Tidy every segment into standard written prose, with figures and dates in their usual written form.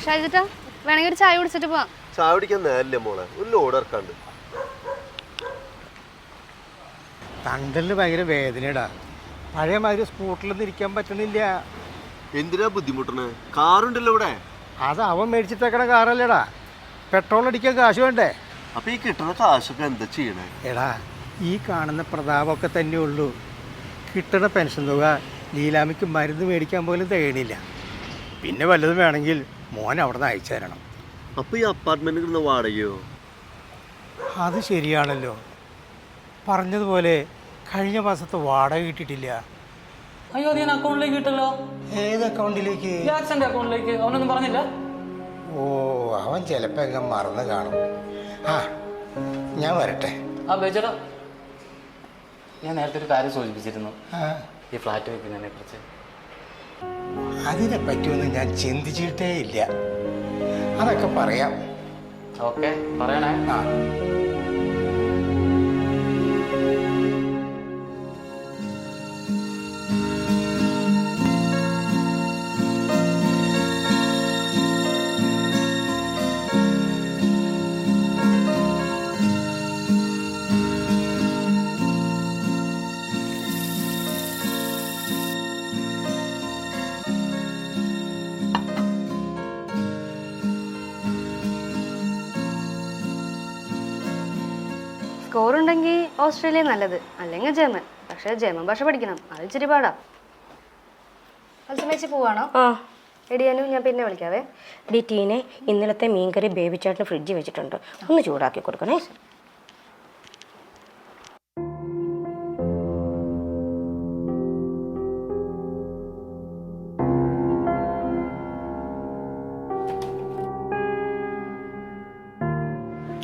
ഷാജിട്ടാ വേണമെങ്കിൽ ഒരു ചായ കുടിച്ചിട്ട് പോവാം. ചായ കുടിക്കാൻ നേരല്ലേ മോളെ, ഒരു ലോഡ് ഇറക്കാണ്ട്. തണ്ടലിന് ഭയങ്കര വേദനയിടാ. പഴയ മാതിരി സ്കൂട്ടറിലൊന്നും ഇരിക്കാൻ പറ്റണില്ല. എന്തിനാ ബുദ്ധിമുട്ടണേ? കാറുണ്ടല്ലോ ഇവിടെ. അത് അവൻ മേടിച്ചിട്ടേക്കണ കാറല്ലേടാ, പെട്രോൾ അടിക്കാൻ കാശ് വേണ്ടേ? അപ്പൊ ഈ കിട്ടുന്ന കാശൊക്കെ എന്താ ചെയ്യണേ? എടാ, ഈ കാണുന്ന പ്രതാപമൊക്കെ തന്നെ ഉള്ളൂ. കിട്ടണ പെൻഷൻ തുക ലീലാമിക്ക് മരുന്ന് മേടിക്കാൻ പോലും തികയണില്ല. പിന്നെ വല്ലതും വേണമെങ്കിൽ മോൻ അവിടെ നിന്ന് അയച്ചു തരണം. അപ്പൊ ഈ അപ്പാർട്ട്മെന്റ് കിട്ടുന്ന വാടകയോ? അത് ശരിയാണല്ലോ. പറഞ്ഞതുപോലെ കഴിഞ്ഞ മാസത്തെ വാടക കിട്ടിയിട്ടില്ല. അയ്യോ, ഞാൻ അക്കൗണ്ടിലേക്ക് കിട്ടല്ലോ. ഏത് അക്കൗണ്ടിലേക്ക്? ജാക്സന്റെ അക്കൗണ്ടിലേക്ക്. അവനൊന്നും പറഞ്ഞില്ല. ഓ, അവൻ ചിലപ്പോൾ എങ്ങനെ മറന്ന് കാണും. ആ, ഞാൻ വരട്ടെ. ആ ബേച്ചേട്ടാ, ഞാൻ നേരത്തെ ഒരു കാര്യം സൂചിപ്പിച്ചിരുന്നു, ഈ ഫ്ലാറ്റ് വെക്കുന്നതിനെ കുറിച്ച്. അതിനെ പറ്റിയൊന്നും ഞാൻ ചിന്തിച്ചിട്ടേ ഇല്ല. അതൊക്കെ പറയാം. ഓക്കെ, പറയണേ. ആ, സ്കോർ ഉണ്ടെങ്കിൽ ഓസ്ട്രേലിയ നല്ലത്, അല്ലെങ്കിൽ ജർമ്മൻ. പക്ഷേ ജർമ്മൻ ഭാഷ പഠിക്കണം, അത് ഇച്ചിരി പാടാ. മത്സരം പോവാണോ? ആ എടിയാനും, ഞാൻ പിന്നെ വിളിക്കാവേ. ഡി ടീനെ ഇന്നലത്തെ മീൻകറി ബേബിച്ചാട്ടിന് ഫ്രിഡ്ജിൽ വെച്ചിട്ടുണ്ട്, ഒന്ന് ചൂടാക്കി കൊടുക്കണേ.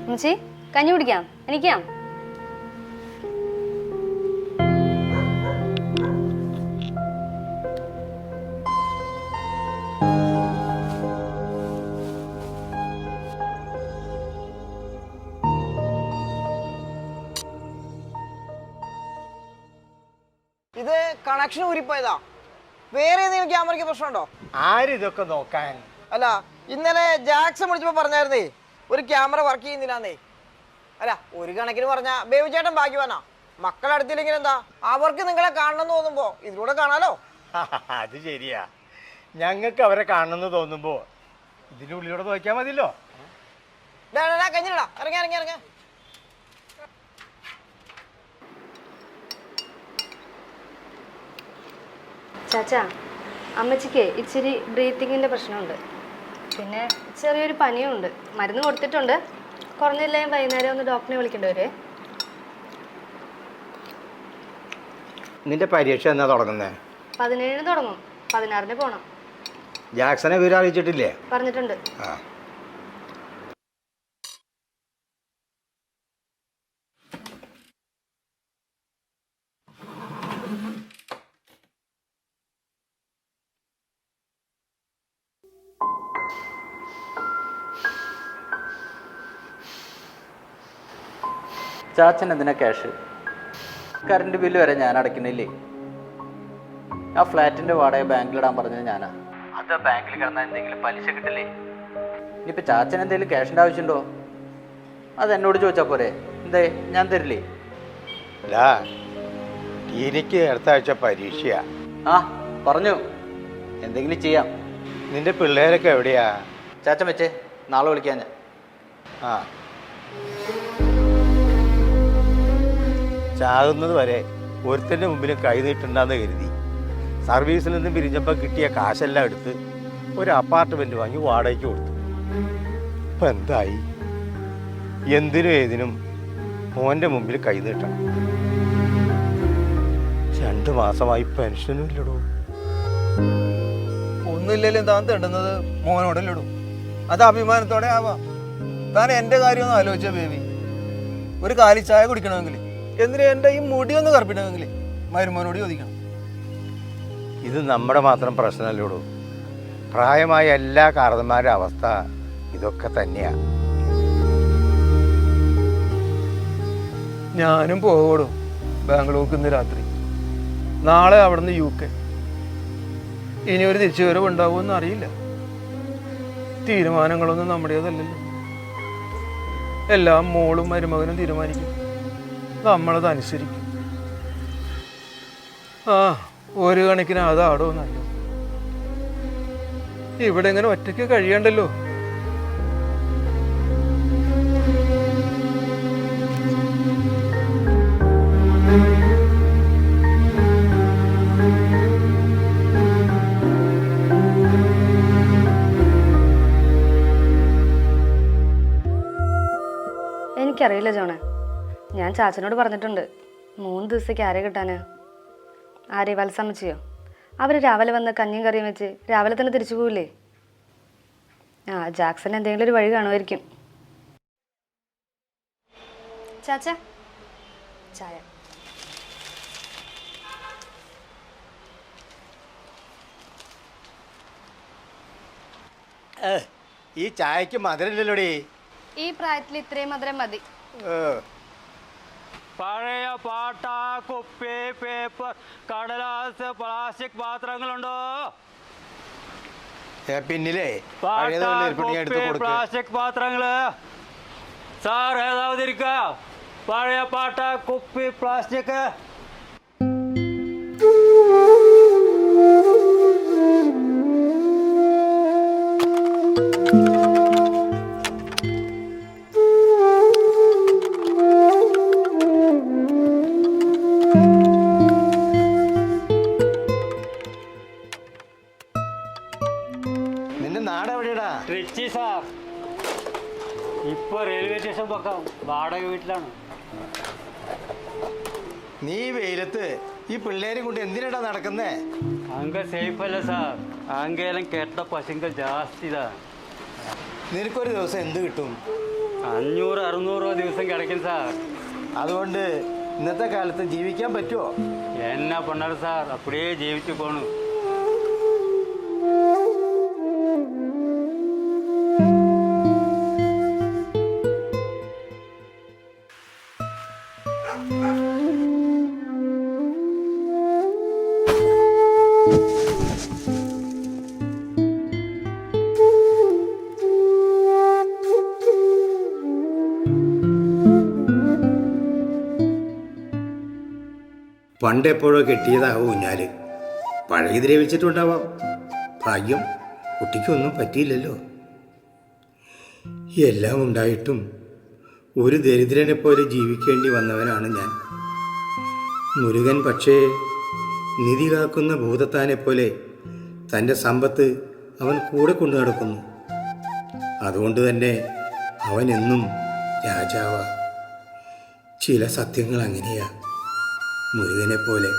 അമ്മച്ചി, കഞ്ഞി കുടിക്കാം? എനിക്കാം. ഇത് കണക്ഷൻ ഊരിപ്പോയതാ. വേറെ ഏതെങ്കിലും ക്യാമറയ്ക്ക് പ്രശ്നമുണ്ടോ? ആരിതൊക്കെ നോക്കാൻ? അല്ല, ഇന്നലെ ജാക്സൺ വിളിച്ചപ്പോ പറഞ്ഞായിരുന്നേ ഒരു ക്യാമറ വർക്ക് ചെയ്യുന്നില്ലാന്നേ. അല്ല, ഒരു കണക്കിന് പറഞ്ഞ ബേബി ചേട്ടൻ ഭാഗ്യവാനാ. മക്കളടുത്തില്ലെങ്കിൽ എന്താ, അവർക്ക് നിങ്ങളെ കാണണമെന്ന് തോന്നുമ്പോ ഇതിലൂടെ കാണാലോ. അത് ശരിയാ, ഞങ്ങൾക്ക് അവരെ കാണണമെന്ന് തോന്നുമ്പോ ഇതിന്റെ ഉള്ളിലൂടെ നോക്കിയാൽ മതിയല്ലോ. കഞ്ഞിടാ, ഇറങ്ങി ഇറങ്ങി ഇറങ്ങ. ചാച്ചാ, അമ്മച്ചിക്ക് ഇച്ചിരി ബ്രീത്തിങ്ങിൻ്റെ പ്രശ്നമുണ്ട്, പിന്നെ ചെറിയൊരു പനിയും ഉണ്ട്. മരുന്ന് കൊടുത്തിട്ടുണ്ട്, കുറഞ്ഞില്ല വൈകുന്നേരം ഒന്ന് ഡോക്ടറിനെ വിളിക്കേണ്ടി വരുവേ. നിന്റെ പരീക്ഷ എന്നാ തുടങ്ങുന്നത്? 17 തുടങ്ങും, 16 പോണം. ജാക്സനെ വിവരം അറിയിച്ചിട്ടില്ലേ? പറഞ്ഞിട്ടുണ്ട്. ആ, ചാച്ചൻ എന്തിനാ ക്യാഷ്? കറണ്ട് ബില്ല് വരെ ഞാൻ അടയ്ക്കുന്നില്ലേ? ആ ഫ്ലാറ്റിന്റെ വാടക ബാങ്കിലിടാൻ പറഞ്ഞത് ഞാനാ. അത് ബാങ്കിൽ കിടന്നാൽ എന്തെങ്കിലും പലിശ കിട്ടില്ലേ? ഇനിയിപ്പോൾ ചാച്ചൻ എന്തെങ്കിലും ക്യാഷിൻ്റെ ആവശ്യമുണ്ടോ? അത് എന്നോട് ചോദിച്ചാൽ പോരെ? എന്തേ, ഞാൻ തരില്ലേ? എനിക്ക് അടുത്ത ആഴ്ച പരീക്ഷയാ. ആ, പറഞ്ഞു, എന്തെങ്കിലും ചെയ്യാം. നിന്റെ പിള്ളേരൊക്കെ എവിടെയാ? ചാച്ചൻ വെച്ചേ, നാളെ വിളിക്കാൻ ഞാൻ. ആ, ചാകുന്നത് വരെ ഒരുത്തൻ്റെ മുമ്പിലും കൈ നീട്ടുണ്ടെന്ന് കരുതി സർവീസിൽ നിന്ന് പിരിഞ്ഞപ്പോൾ കിട്ടിയ കാശെല്ലാം എടുത്ത് ഒരു അപ്പാർട്ട്മെൻറ്റ് വാങ്ങി വാടകയ്ക്ക് കൊടുത്തു. ഇപ്പം എന്തായി? എന്തിനും ഏതിനും മോൻ്റെ മുമ്പിൽ കൈ നീട്ടണം. 2 മാസമായി പെൻഷനും ഇല്ലടോ. ഒന്നുമില്ലല്ലോ താൻ തേണ്ടുന്നത് മോനോടല്ലിടും. അത് അഭിമാനത്തോടെ ആവാം. താൻ എൻ്റെ കാര്യമൊന്നും ആലോചിച്ച ബേബി. ഒരു കാലി ചായ കുടിക്കണമെങ്കിൽ, എന്തിനാ എൻ്റെ ഈ മുടിയൊന്ന് കറുപ്പിക്കണമെങ്കിൽ മരുമോനോട് ചോദിക്കണം. ഇത് നമ്മുടെ മാത്രം പ്രശ്നമല്ലോടൂ. പ്രായമായ എല്ലാ കാരണന്മാരുടെ അവസ്ഥ ഇതൊക്കെ തന്നെയാണ്. ഞാനും പോകോടും ബാംഗ്ലൂർക്ക് ഇന്ന് രാത്രി. നാളെ അവിടുന്ന് UK. ഇനി ഒരു തിരിച്ചുവരവ് ഉണ്ടാവുമെന്ന് അറിയില്ല. തീരുമാനങ്ങളൊന്നും നമ്മുടേതല്ലല്ലോ. എല്ലാം മോളും മരുമകനും തീരുമാനിക്കും, നമ്മളത് അനുസരിക്കും. ഒരു കണക്കിന് അതാടോ നല്ല. ഇവിടെ ഇങ്ങനെ ഒറ്റയ്ക്ക് കഴിയണ്ടല്ലോ. എനിക്കറിയില്ല ജോണേ. ഞാൻ ചാച്ചനോട് പറഞ്ഞിട്ടുണ്ട് 3 ദിവസത്തേക്ക് ആരെ കിട്ടാന്. ആരെ വത്സമ്മച്ചിയോ? അവർ രാവിലെ വന്ന് കഞ്ഞിയും കറിയും വെച്ച് രാവിലെ തന്നെ തിരിച്ചു പോവില്ലേ? ജാക്സൺ എന്തെങ്കിലും ഒരു വഴി കാണുമായിരിക്കും. ചാച്ച ചായ. ഈ ചായക്ക് മധുരമില്ലല്ലോടേ. ഈ പ്രായത്തിൽ ഇത്രയും മധുരം മതി. പഴയ പാട്ട, കുപ്പി, പേപ്പർ, കടലാസ്, പ്ലാസ്റ്റിക് പാത്രങ്ങളുണ്ടോ? പിന്നിലേ പാട്ട, കുപ്പി, പ്ലാസ്റ്റിക് പാത്രങ്ങള്. സാർ ഏതാവത് ഇരിക്ക? പഴയ പാട്ട, കുപ്പി, പ്ലാസ്റ്റിക്. നിന്റെ നാടെവിടെയാടാ? ട്രിച്ചി സാർ. ഇപ്പൊ റെയിൽവേ സ്റ്റേഷൻ പക്കം വാടക വീട്ടിലാണ്. നീ വെയിലത്ത് ഈ പിള്ളേരെ കൊണ്ട് എന്തിനാടാ നടക്കുന്നേ? അങ്ക സേഫ് അല്ല സാർ. അങ്കേലം കേട്ട പശുങ്കൾ ജാസ്തിതാ. നിനക്കൊരു ദിവസം എന്ത് കിട്ടും? 500-600 ദിവസം കിടക്കും സാർ. അതുകൊണ്ട് ഇന്നത്തെ കാലത്ത് ജീവിക്കാൻ പറ്റുമോ? എന്നാ പണ്ണാറ് സാർ, അപ്പടിയേ ജീവിച്ചു പോണു. പണ്ടെപ്പോഴോ കെട്ടിയതാവും ഊഞ്ഞാല്. പഴയതിരെ വെച്ചിട്ടുണ്ടാവാം. ഭാഗ്യം കുട്ടിക്കൊന്നും പറ്റിയില്ലല്ലോ. എല്ലാം ഉണ്ടായിട്ടും ഒരു ദരിദ്രനെ പോലെ ജീവിക്കേണ്ടി വന്നവനാണ് ഞാൻ. മുരുകൻ പക്ഷേ നിധി കാക്കുന്ന ഭൂതത്താനെ പോലെ തൻ്റെ സമ്പത്ത് അവൻ കൂടെ കൊണ്ടു നടക്കുന്നു. അതുകൊണ്ട് തന്നെ അവൻ എന്നും രാജാവാ. ചില സത്യങ്ങൾ അങ്ങനെയാ, മുരുകനെ പോലെ.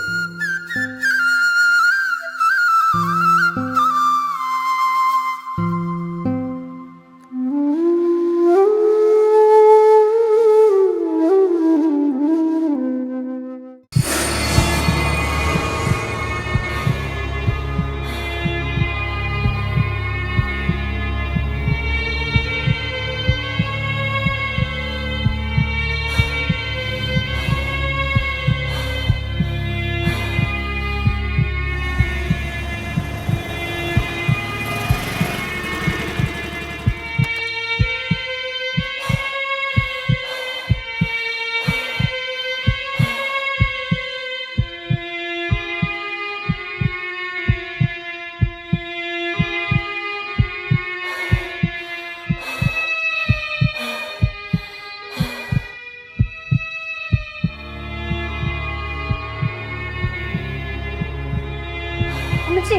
അമ്മച്ചി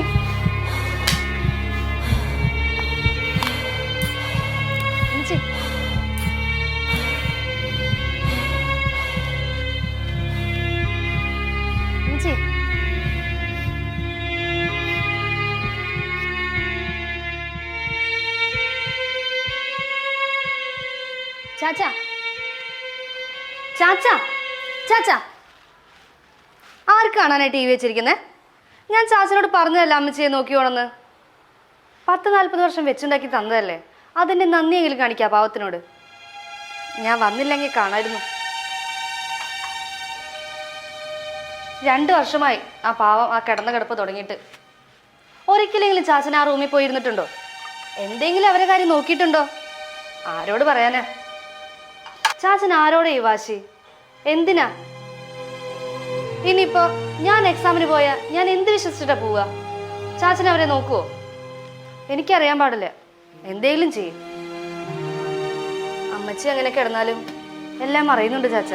അമ്മച്ചി അമ്മച്ചി ചാച്ചാ ചാച്ചാ ചാച്ചാ ആർക്ക് കാണാനായി ടി വി വെച്ചിരിക്കുന്നത്? ഞാൻ ചാച്ചനോട് പറഞ്ഞതല്ല അമ്മച്ചിയെ നോക്കിയോണെന്ന്. 10-40 വർഷം വെച്ചുണ്ടാക്കി തന്നതല്ലേ, അതിൻ്റെ നന്ദിയെങ്കിലും കാണിക്കാം പാവത്തിനോട്. ഞാൻ വന്നില്ലെങ്കിൽ കാണായിരുന്നു. 2 വർഷമായി ആ പാവം ആ കിടന്ന കിടപ്പ് തുടങ്ങിയിട്ട്. ഒരിക്കലെങ്കിലും ചാച്ചൻ ആ റൂമിൽ പോയിരുന്നിട്ടുണ്ടോ? എന്തെങ്കിലും അവരെ കാര്യം നോക്കിയിട്ടുണ്ടോ? ആരോട് പറയാനാ? ചാച്ചൻ ആരോടെ ഈ വാശി? എന്തിനാ? ഇനിയിപ്പോ ഞാൻ എക്സാമിന് പോയാ ഞാൻ എന്ത് വിശ്വസിച്ചിട്ടാ പോവുക? ചാച്ചൻ അവരെ നോക്കുവോ? എനിക്കറിയാൻ പാടില്ല. എന്തെങ്കിലും ചെയ്യും. അമ്മച്ചി അങ്ങനെ കിടന്നാലും എല്ലാം അറിയുന്നുണ്ട് ചാച്ച.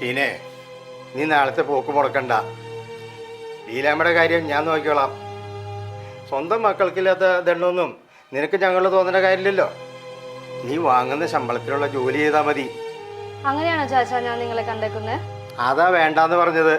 ടീനെ, നീ നാളത്തെ പോക്ക് മുടക്കണ്ട. ലീലാമ്മയുടെ കാര്യം ഞാൻ നോക്കിക്കോളാം. സ്വന്തം മക്കൾക്കില്ലാത്ത ദണ്ണമൊന്നും നിനക്ക് ഞങ്ങൾ തോന്നേണ്ട കാര്യമില്ലല്ലോ. നീ വാങ്ങുന്ന ശമ്പളത്തിലുള്ള ജോലി ചെയ്താൽ മതി. അങ്ങനെയാണോ ചാച്ച ഞാൻ നിങ്ങളെ കണ്ടേക്കുന്നത്? അതാ വേണ്ടാന്ന് പറഞ്ഞത്.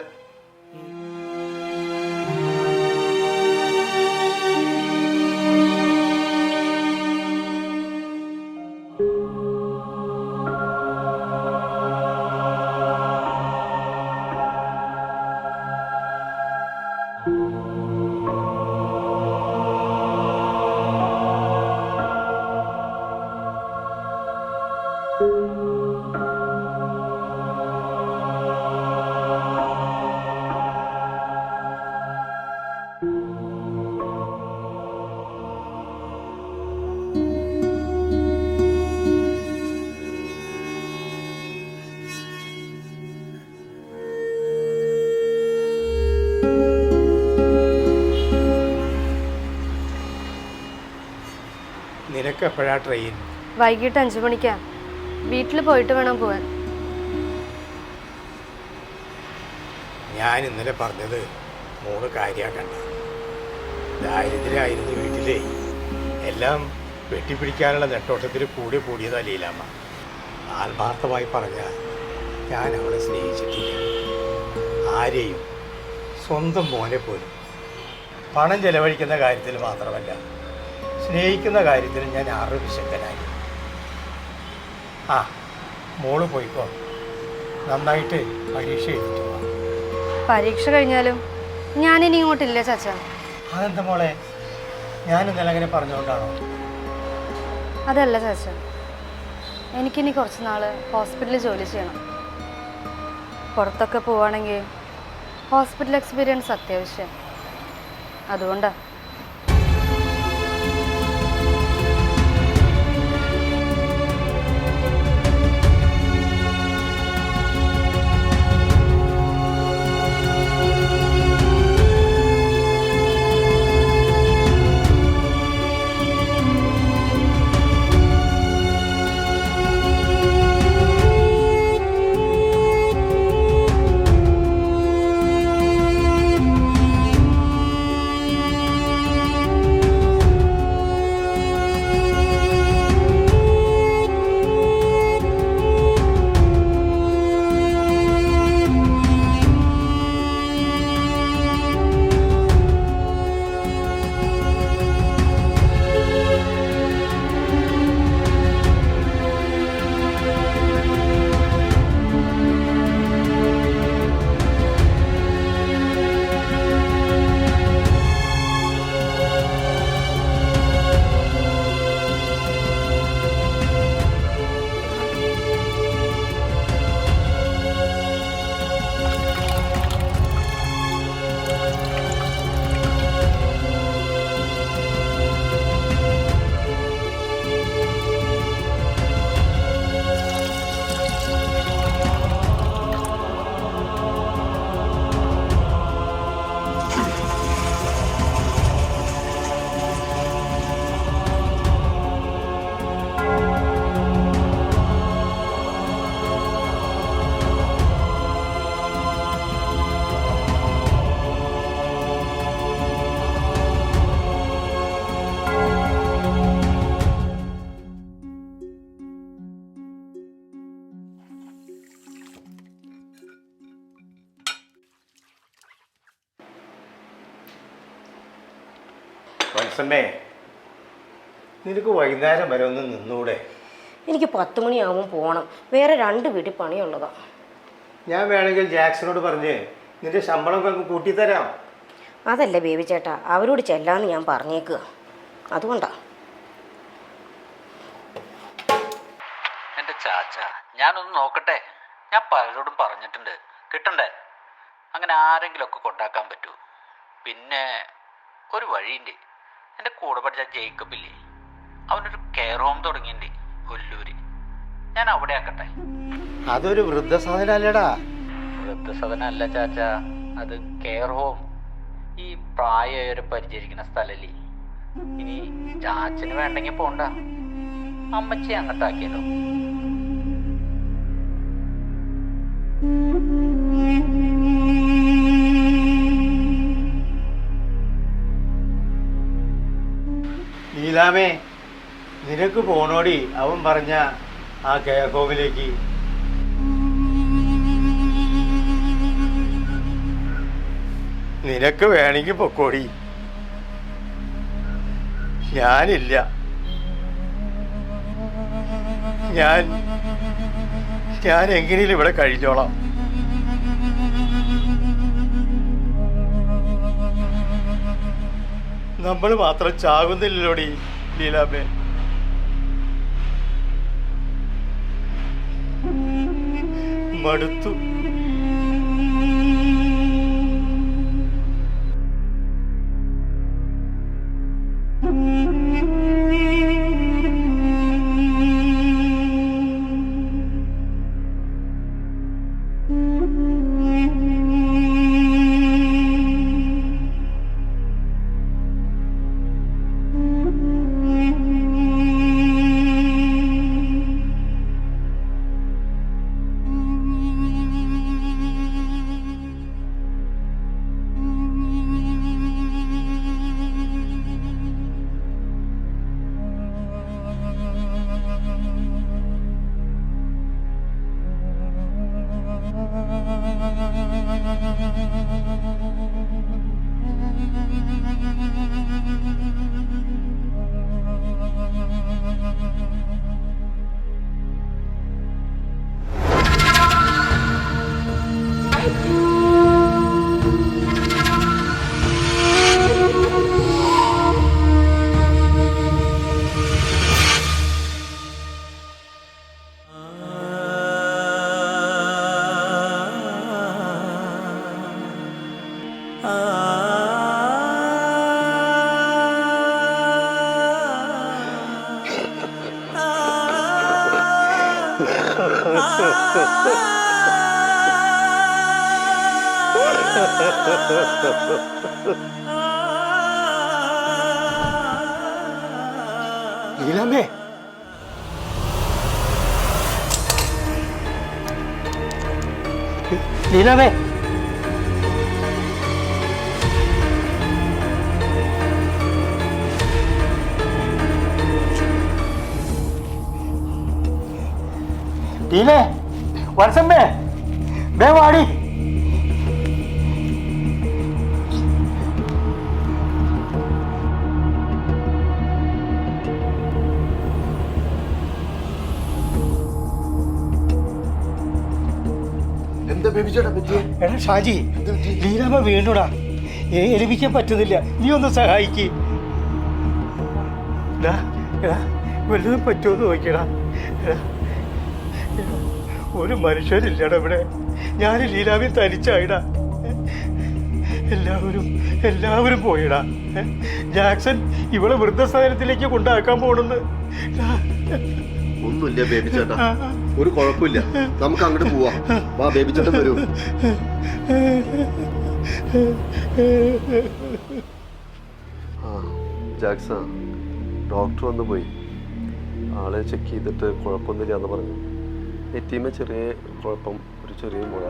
നിനക്ക് എപ്പോഴാ ട്രെയിൻ? വൈകിട്ട് 5 മണിക്കാ. വീട്ടിൽ പോയിട്ട് വേണം പോവാൻ. ഞാൻ ഇന്നലെ പറഞ്ഞത് മോള് കാര്യാക്കണ്ട. ദാരിദ്ര്യമായിരുന്നു വീട്ടിലേ. എല്ലാം വെട്ടിപ്പിടിക്കാനുള്ള നെട്ടോട്ടത്തിൽ കൂടിയതാ ലീലാമ്മ. ആത്മാർത്ഥമായി പറഞ്ഞാൽ ഞാൻ അവളെ സ്നേഹിച്ചിട്ടില്ല. ആരെയും, സ്വന്തം മോനെ പോലും. പണം ചെലവഴിക്കുന്ന കാര്യത്തിൽ മാത്രമല്ല, സ്നേഹിക്കുന്ന കാര്യത്തിൽ ഞാൻ ആറ് വിശക്കനായി. ആ, മോള് പോയിക്കോ. നന്നായിട്ട് പരീക്ഷ എഴുതിട്ട് പോവാം. പരീക്ഷ കഴിഞ്ഞാലും ഞാനിനി ഇങ്ങോട്ടില്ല ചാച്ച. അതെന്താ മോളെ, ഞാൻ ഇന്നലെ അങ്ങനെ പറഞ്ഞുകൊണ്ടാണോ? അതല്ല ചാച്ച, എനിക്കിനി കുറച്ച് നാൾ ഹോസ്പിറ്റലിൽ ജോലി ചെയ്യണം. പുറത്തൊക്കെ പോവുകയാണെങ്കിൽ ഹോസ്പിറ്റൽ എക്സ്പീരിയൻസ് അത്യാവശ്യം. അതുകൊണ്ടാണ്. വത്സമ്മേ, നിനക്ക് വൈകുന്നേരം വരെ ഒന്ന് നിന്നൂടെ? എനിക്ക് 10 മണിയാകുമ്പോൾ പോകണം. വേറെ 2 വീട്ടിൽ പണിയുള്ളതാ. ഞാൻ വേണമെങ്കിൽ ജാക്സനോട് പറഞ്ഞ് നിന്റെ ശമ്പളം ഒക്കെ കൂട്ടിത്തരാം. അതല്ല ബേബി ചേട്ടാ, അവരോട് ചെല്ലാന്ന് ഞാൻ പറഞ്ഞേക്കുക. അതുകൊണ്ടാ. എൻ്റെ ചാച്ച, ഞാനൊന്ന് നോക്കട്ടെ. ഞാൻ പലരോടും പറഞ്ഞിട്ടുണ്ട്, കിട്ടണ്ടേ? അങ്ങനെ ആരെങ്കിലുമൊക്കെ കൊണ്ടാക്കാൻ പറ്റൂ. പിന്നെ ഒരു വഴിയുണ്ട്. എൻ്റെ കൂടെ പഠിച്ച ജേക്കബില്ലേ, അവനൊരു കെയർ ഹോം തുടങ്ങിയിട്ടുണ്ട് കൊല്ലൂര്. ഞാൻ അവിടെ ആക്കട്ടെ. അതൊരു വൃദ്ധസദനം അല്ലടാ. വൃദ്ധസദനം അല്ല ചാച്ച, അത് കെയർ ഹോം. ഈ പ്രായവരെ പരിചരിക്കുന്ന സ്ഥലല്ലേ. ഇനി ചാച്ചന് വേണ്ടെങ്കിൽ പോണ്ട, അമ്മച്ചി അങ്ങോട്ടാക്കിയല്ലോ. നീലാമേ, നിനക്ക് പോണോടി അവൻ പറഞ്ഞ ആ കെയർ ഹോമിലേക്ക്? നിനക്ക് വേണമെങ്കിൽ പൊക്കോടി, ഞാനില്ല. ഞാൻ എങ്ങനെയും ഇവിടെ കഴിഞ്ഞോളാം. നമ്മൾ മാത്രം ചാകുന്നില്ലല്ലോടി ലീലാമ്മേ. മടുത്തു. ലീലാമ്മേ, ലീലാമ്മേ, ലീലേ, വത്സമ്മേ, വാടി. എന്താ ബേബി ചേട്ടാ പറ്റിയേ? എടാ ഷാജി, ലീലാമ്മ വീണുടാ. എലിപ്പിക്കാൻ പറ്റുന്നില്ല, നീ ഒന്ന് സഹായിക്ക്. വല്ലതും പറ്റുമെന്ന് നോക്കിയടാ. ഒരു മനുഷ്യരില്ലടാ ഇവിടെ. ഞാൻ ലീലാമ്മ തനിച്ചായിടാ. എല്ലാവരും പോയിടാ. ജാക്സൺ ഇവളെ വൃദ്ധസദനത്തിലേക്ക് കൊണ്ടാക്കാൻ പോണെന്ന്. ഒന്നുമില്ല ബേബി ചേട്ടാ, ഒരു കുഴപ്പമില്ല, നമുക്ക് അങ്ങോട്ട് പോവാം. വാ ബേബി ചേട്ടൻ വരൂ. ജാക്സ, ഡോക്ടർ വന്ന് പോയി. ആളെ ചെക്ക് ചെയ്തിട്ട് കുഴപ്പമൊന്നുമില്ല എന്ന് പറഞ്ഞു. നെറ്റിമേ ചെറിയ കുഴപ്പം, ഒരു ചെറിയ മുഴ,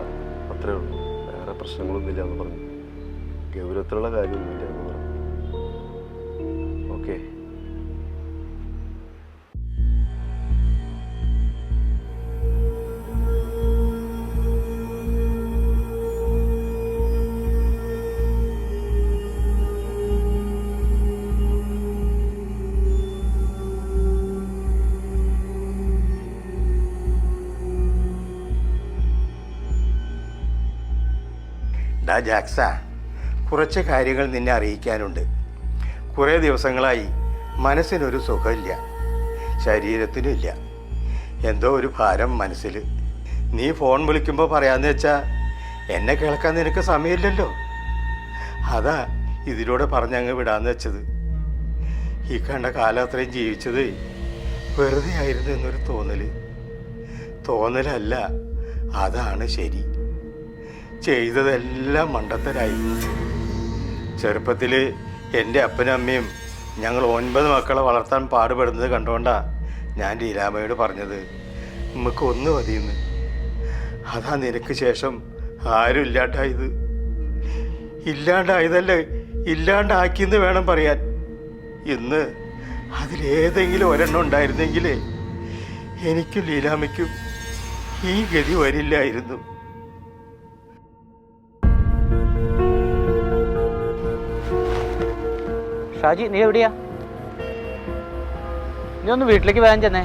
അത്രേ ഉള്ളൂ. വേറെ പ്രശ്നങ്ങളൊന്നുമില്ല എന്ന് പറഞ്ഞു. ഗൗരവത്തിലുള്ള കാര്യമൊന്നുമില്ല എന്ന് പറഞ്ഞു. ഓക്കെ. ജാക്സ, കുറച്ച് കാര്യങ്ങൾ നിന്നെ അറിയിക്കാനുണ്ട്. കുറേ ദിവസങ്ങളായി മനസ്സിനൊരു സുഖമില്ല, ശരീരത്തിനുമില്ല. എന്തോ ഒരു ഭാരം മനസ്സിൽ. നീ ഫോൺ വിളിക്കുമ്പോൾ പറയാന്ന് വെച്ചാൽ എന്നെ കേൾക്കാൻ നിനക്ക് സമയമില്ലല്ലോ. അതാ ഇതിലൂടെ പറഞ്ഞങ്ങ് വിടാന്ന് വെച്ചത്. ഈ കണ്ട കാലം അത്രയും ജീവിച്ചത് വെറുതെ ആയിരുന്നു എന്നൊരു തോന്നലല്ല, അതാണ് ശരി. ചെയ്തതെല്ലാം മണ്ടത്തരായിരുന്നു. ചെറുപ്പത്തിൽ എൻ്റെ അപ്പനും അമ്മയും ഞങ്ങൾ 9 മക്കളെ വളർത്താൻ പാടുപെടുന്നത് കണ്ടുകൊണ്ടാണ് ഞാൻ ലീലാമ്മയോട് പറഞ്ഞത് നമുക്ക് ഒന്ന് മതിയെന്ന്. അതാ നിനക്ക് ശേഷം ആരും ഇല്ലാണ്ടായതല്ലേ, ഇല്ലാണ്ടാക്കിയെന്ന് വേണം പറയാൻ. ഇന്ന് അതിലേതെങ്കിലും ഒരെണ്ണം ഉണ്ടായിരുന്നെങ്കിലേ എനിക്കും ലീലാമ്മയ്ക്കും ഈ ഗതി വരില്ലായിരുന്നു. ഷാജി, നീ എവിടെയാ? നീ ഒന്ന് വീട്ടിലേക്ക് വേഗം ചെന്നേ.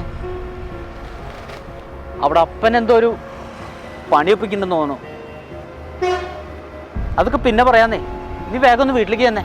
അവിടെ അപ്പൻ എന്തോ ഒരു പണിയൊപ്പിക്കുന്നെന്ന് തോന്നുന്നു. അതൊക്കെ പിന്നെ പറയാന്നേ. നീ വേഗം ഒന്ന് വീട്ടിലേക്ക് ചെന്നേ.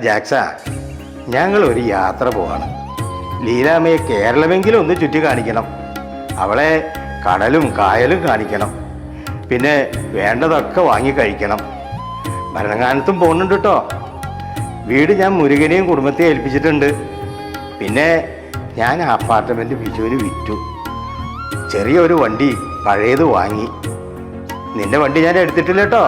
ജാക്സ, ഞങ്ങളൊരു യാത്ര പോവാണ്. ലീലാമ്മയെ കേരളമെങ്കിലും ഒന്ന് ചുറ്റി കാണിക്കണം. അവളെ കടലും കായലും കാണിക്കണം. പിന്നെ വേണ്ടതൊക്കെ വാങ്ങി കഴിക്കണം. ഭരണങ്ങാനത്തും പോകുന്നുണ്ട് കേട്ടോ. വീട് ഞാൻ മുരുകനെയും കുടുംബത്തെയും ഏൽപ്പിച്ചിട്ടുണ്ട്. പിന്നെ ഞാൻ അപ്പാർട്ട്മെൻറ്റ് ബിജുവിന് വിറ്റു. ചെറിയൊരു വണ്ടി പഴയത് വാങ്ങി. നിന്റെ വണ്ടി ഞാൻ എടുത്തിട്ടില്ല കേട്ടോ.